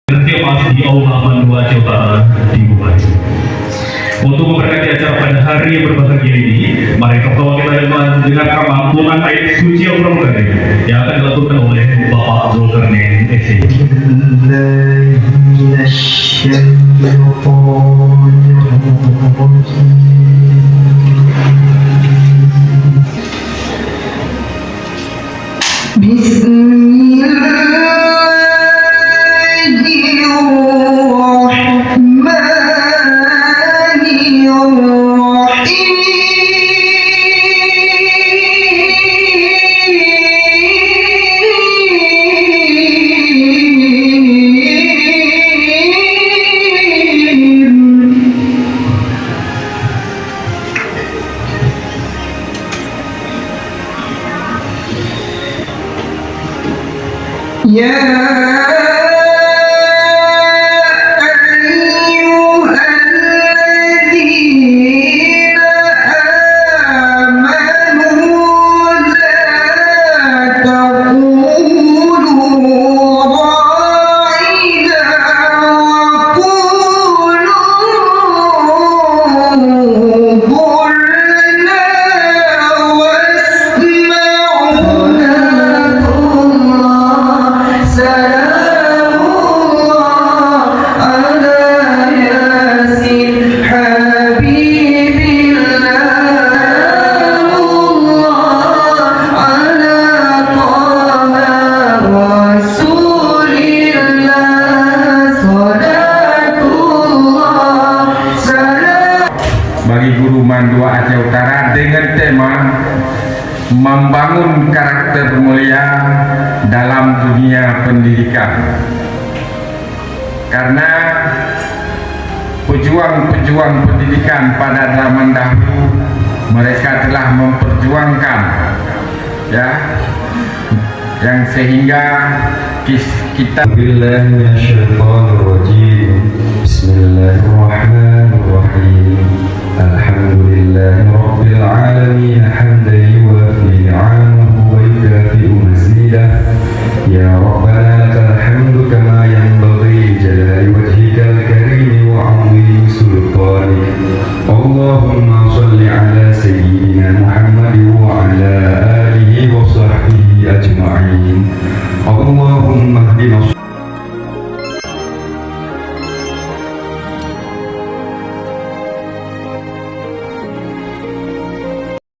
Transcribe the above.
Setiap masih di Aula Bandua Jawa Barat dimulai. Untuk memberkati acara pada hari yang berbahagia ini, mari pertama kita mendengarkan lantunan ayat suci Al-Quran yang akan dilakukan oleh Bapak Zulkarnain SE. Bagi guru Mandua Aceh Utara dengan tema membangun karakter mulia dalam dunia pendidikan. Karena pejuang-pejuang pendidikan pada zaman dahulu mereka telah memperjuangkan yang sehingga kita Bismillahirrahmanirrahim. Alhamdulillahi Rabbil Alamin hamdan yuwafi ni'amahu wa yukafi'u mazidah. Ya Rabbana lakal hamdu kama yanbaghi li jalali wajhikal karim wa 'azimi sultanik. Allahumma shalli ala sayyidina Muhammad wa ala alihi wa sahbihi ajma'in. Allahumma hdina